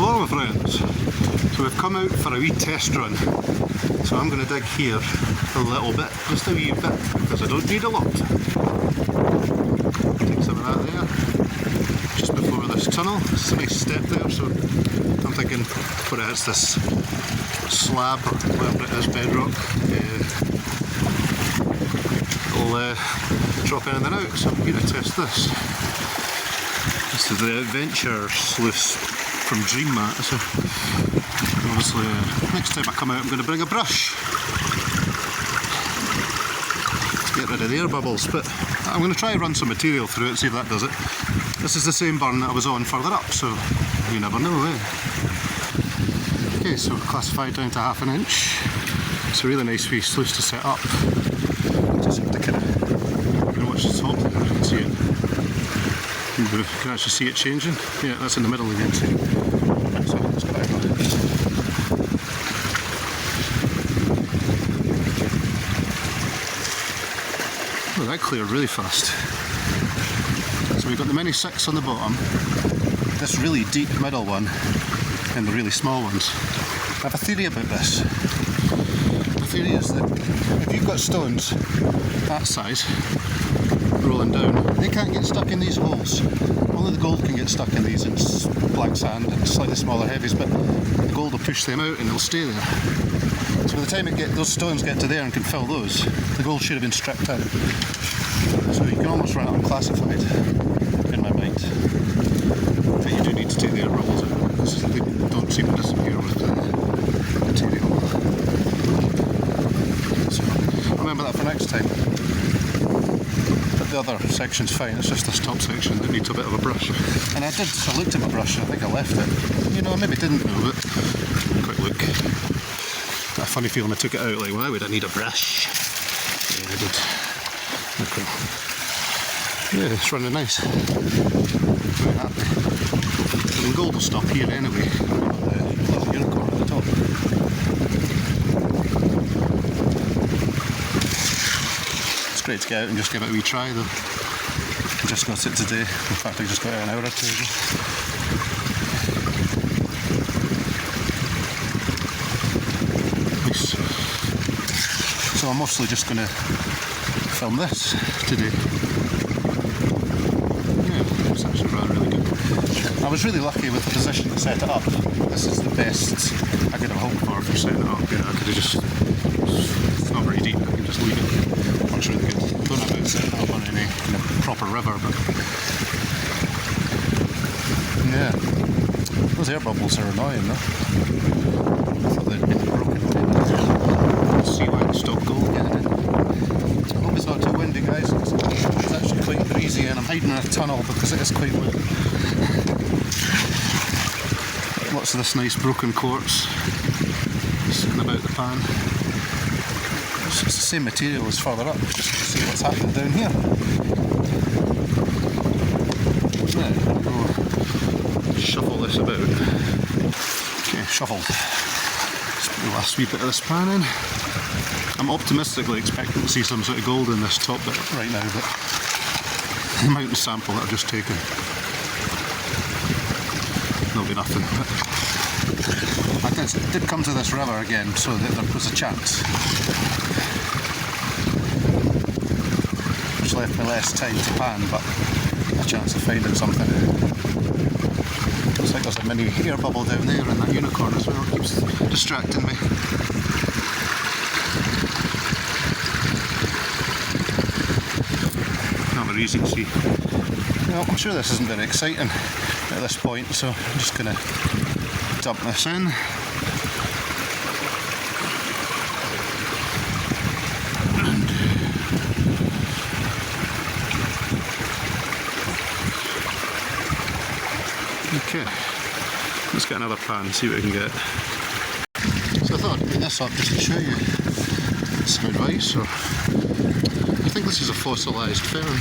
Hello my friends, so we've come out for a wee test run, so I'm going to dig here a little bit, just a wee bit, because I don't need a lot. Take some of that there, just before this tunnel. It's a nice step there, so I'm thinking what it is, this slab or whatever it is, bedrock, it'll drop anything out, so I'm going to test this. This is the Adventure sluice from Dream Mat, so obviously next time I come out I'm going to bring a brush to get rid of the air bubbles, but I'm going to try and run some material through it, see if that does it. This is the same burn that I was on further up, so you never know, eh? Okay, so classified down to 1/2 inch. It's a really nice wee sluice to set up. Just have to kind of watch the top there, you can see it. You can actually see it changing. Yeah, that's in the middle again. So let's go back on it. Oh, that cleared really fast. So we've got the mini 6 on the bottom, this really deep middle one, and the really small ones. I have a theory about this. The theory is that if you've got stones that size, rolling down, they can't get stuck in these holes. Only the gold can get stuck in these, and it's black sand and slightly smaller heavies, but the gold will push them out and they'll stay there. So by the time those stones get to there and can fill those, the gold should have been stripped out. So you can almost run it unclassified, in my mind. But you do need to take the air bubbles out, because they don't seem to disappear with the material. So remember that for next time. The other section's fine, it's just this top section that needs a bit of a brush. And I looked at my brush and I think I left it. You know, I maybe didn't know, but quick look. That funny feeling I took it out, like, why would I need a brush? Yeah, I did. Okay. Yeah, it's running nice. Very happy. I mean, gold will stop here anyway. The unicorn at the top. Great to get out and just give it a wee try though. I just got it today. In fact, I just got it an hour or two ago. Nice. So I'm mostly just going to film this today. Yeah, it's actually really good. I was really lucky with the position to set it up. This is the best I could have hoped for setting it up. You know, I could have just, it's not very deep, I can just leave it. Works really good. I don't know about setting it up on any proper river, but yeah, those air bubbles are annoying though. I thought they'd been broken. See why they stopped gold getting in. I hope it's not too windy, guys. It's actually quite breezy, and I'm hiding in a tunnel because it is quite wet. Lots of this nice broken quartz sitting about the pan. It's the same material as further up, just to see what's happening down here. Now, we'll shuffle this about. Okay, shuffled. Let's put the last wee bit of this pan in. I'm optimistically expecting to see some sort of gold in this top bit right now, but the mountain sample that I've just taken, there'll be nothing. I did come to this river again, so that there was a chance. Which left me less time to pan, but a chance of finding something. Looks like there's a mini air bubble down there and that unicorn as well. It keeps distracting me. Not very easy to see. Well, I'm sure this isn't very exciting at this point, so I'm just going to dump this in. Okay, let's get another pan, see what we can get. So I thought I'd bring this up just to show you some advice, or I think this is a fossilized fern.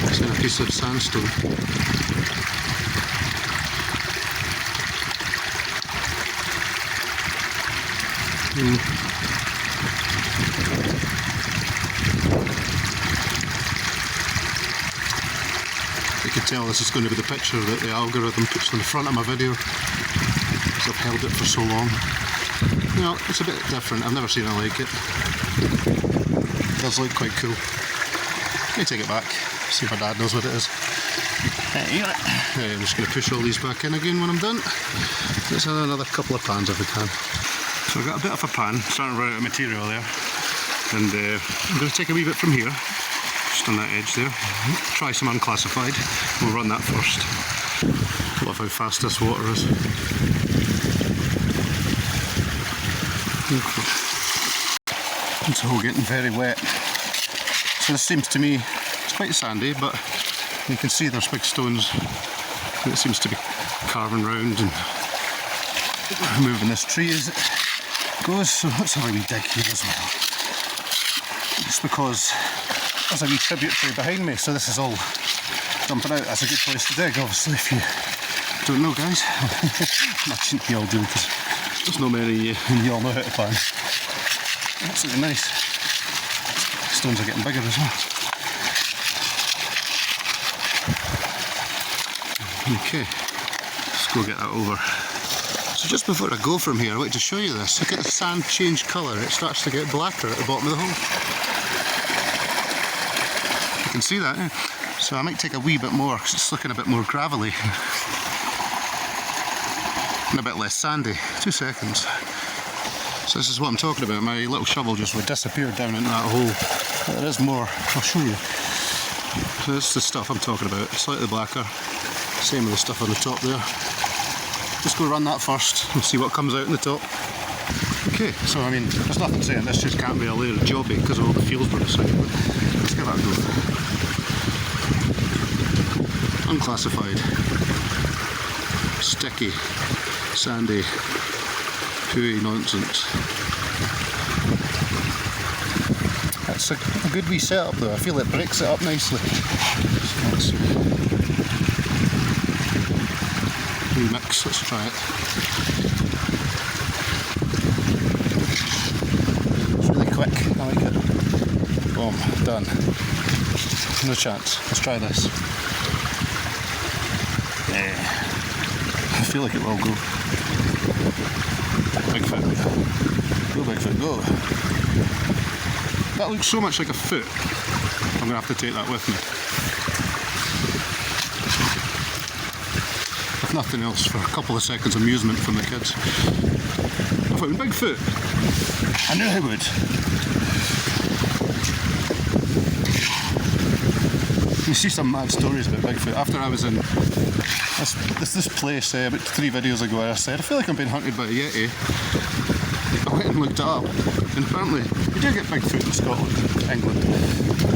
It's in a piece of sandstone. you can tell, this is going to be the picture that the algorithm puts on the front of my video, because I've held it for so long. You know, it's a bit different. I've never seen it like it. It does look quite cool. Let me take it back, see if my dad knows what it is. I'm just going to push all these back in again when I'm done. Let's add another couple of pans if we can. So I've got a bit of a pan, starting to run out of material there. And I'm going to take a wee bit from here, just on that edge there. Try some unclassified. We'll run that first. Love how fast this water is. Okay. It's all getting very wet. So this seems to me, it's quite sandy, but you can see there's big stones that it seems to be carving round and moving this tree as it goes. So let's have a wee dig here as well. Just because there's a wee tributary behind me, so this is all jumping out. That's a good place to dig, obviously, if you don't know, guys. Imagine you all do, because there's not many and you all know how to pan. Absolutely nice. Stones are getting bigger as well. Okay, let's go get that over. So just before I go from here, I want to show you this. Look at the sand change colour. It starts to get blacker at the bottom of the hole. You can see that, eh? So I might take a wee bit more, because it's looking a bit more gravelly. And a bit less sandy. 2 seconds. So this is what I'm talking about. My little shovel just would disappear down into that hole. There is more. I'll show you. So this is the stuff I'm talking about. Slightly blacker. Same with the stuff on the top there. Just go run that first and see what comes out in the top. Okay, so I mean, there's nothing saying this just can't be a layer of jobby because of all the fields we're inside. Let's give that a go. Unclassified. Sticky. Sandy. Pooey nonsense. That's a good wee setup though. I feel it breaks it up nicely. So mix, let's try it. It's really quick, I like it. Boom, done. No chance, let's try this. Yeah. I feel like it will go. Big foot. Go big foot, go. That looks so much like a foot. I'm going to have to take that with me. If nothing else, for a couple of seconds amusement from the kids. I found Bigfoot. I knew I would. You see some mad stories about Bigfoot. After I was in this place about 3 videos ago, I said, I feel like I'm being hunted by a Yeti. I went and looked it up, and apparently you do get Bigfoot in Scotland, England,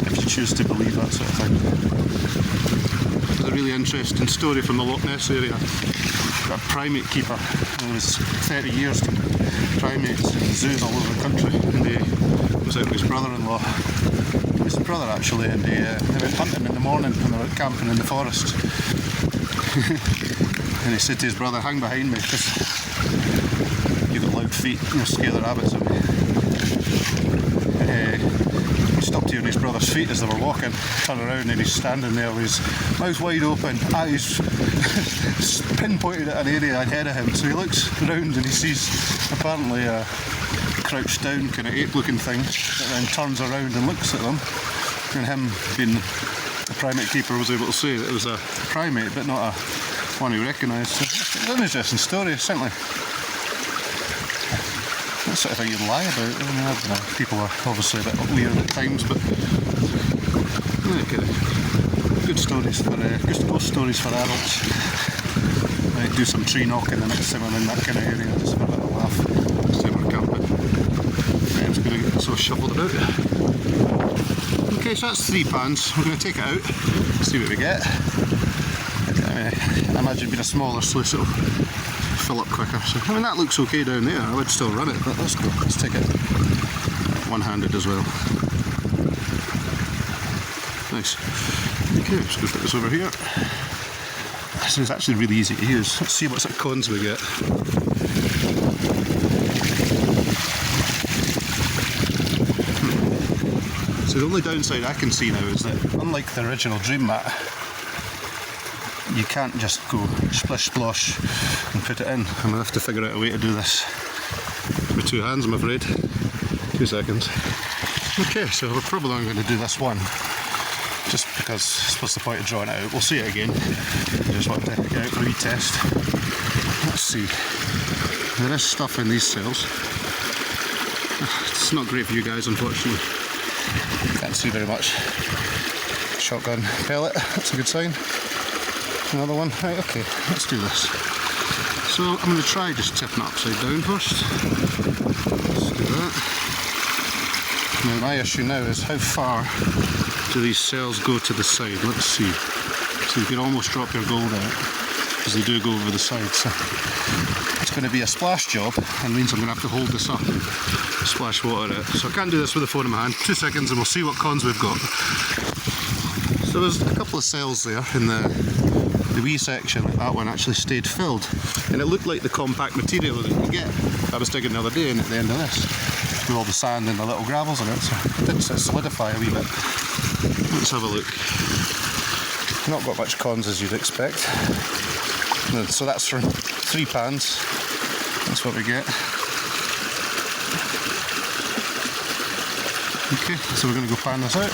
if you choose to believe that sort of thing. There's a really interesting story from the Loch Ness area. Got a primate keeper. It was 30 years to primates in zoos all over the country, and he was out with his brother-in-law. His brother actually, and they went hunting in the morning and they went camping in the forest. And he said to his brother, hang behind me because you've got loud feet, you'll scare the rabbits away. He stopped hearing his brother's feet as they were walking, turned around and he's standing there with his mouth wide open, eyes pinpointed at an area ahead of him. So he looks round and he sees apparently a crouched down kind of ape looking thing that then turns around and looks at them, and him being the primate keeper was able to say that it was a primate but not a one he recognised. So it's an interesting story, certainly. That sort of thing you'd lie about. I mean, I don't know, people are obviously a bit weird at times, but good stories for good ghost stories for adults. I do some tree knocking the next time I'm in that kind of area, just for a bit of a laugh. Next time we're camping. I'm just going to get this all shuffled about. Okay, so that's 3 pans. We're going to take it out, see what we get. I imagine being a smaller sluice it'll fill up quicker. So, I mean, that looks okay down there. I would still run it, but let's go. Let's take it one-handed as well. Nice. Okay, just going to put this over here. This is actually really easy to use. Let's see what sort of cons we get. So the only downside I can see now is that, unlike the original dream mat, you can't just go splish splosh and put it in. I'm going to have to figure out a way to do this with two hands, I'm afraid. 2 seconds. Okay, so we're probably only going to do this one, just because what's the point of drawing it out? We'll see it again. I just wanted to get out for a wee test. Let's see. There is stuff in these cells. It's not great for you guys, unfortunately. Can't see very much. Shotgun pellet, that's a good sign. Another one. Right, okay, let's do this. So I'm going to try just tipping it upside down first. Let's do that. Now my issue now is how far do these cells go to the side? Let's see. So you can almost drop your gold out, because they do go over the side. So it's going to be a splash job, and means I'm going to have to hold this up and splash water out. So I can't do this with the phone in my hand. 2 seconds and we'll see what cons we've got. So there's a couple of cells there in the wee section. That one actually stayed filled, and it looked like the compact material that you get. I was digging the other day, and at the end of this, with all the sand and the little gravels in it, so it did solidify a wee bit. Let's have a look. Not got much cons as you'd expect. So that's for 3 pans. That's what we get. Okay, so we're going to go pan this out.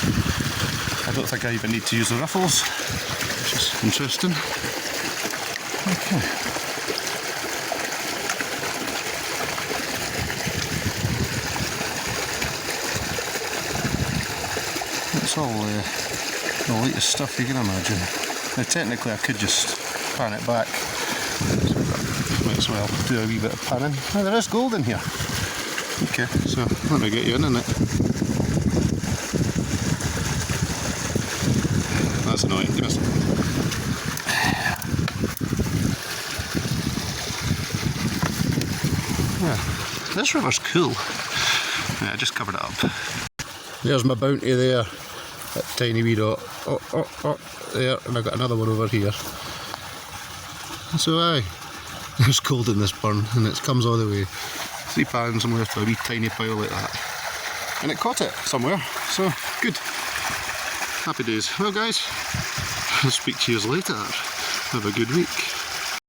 I don't think I even need to use the ruffles, which is interesting. Okay. It's all the latest stuff you can imagine. Now technically I could just pan it back. Might as well do a wee bit of panning. Oh, there is gold in here. Okay, so let me get you in it. That's annoying. Give us. Yeah, this river's cool. Yeah, I just covered it up. There's my bounty there. That tiny wee dot. Oh, there, and I've got another one over here. So aye, there's gold in this burn, and it comes all the way. 3 pans and left a wee tiny pile like that. And it caught it somewhere, so good. Happy days. Well guys, I'll speak to you later. Have a good week.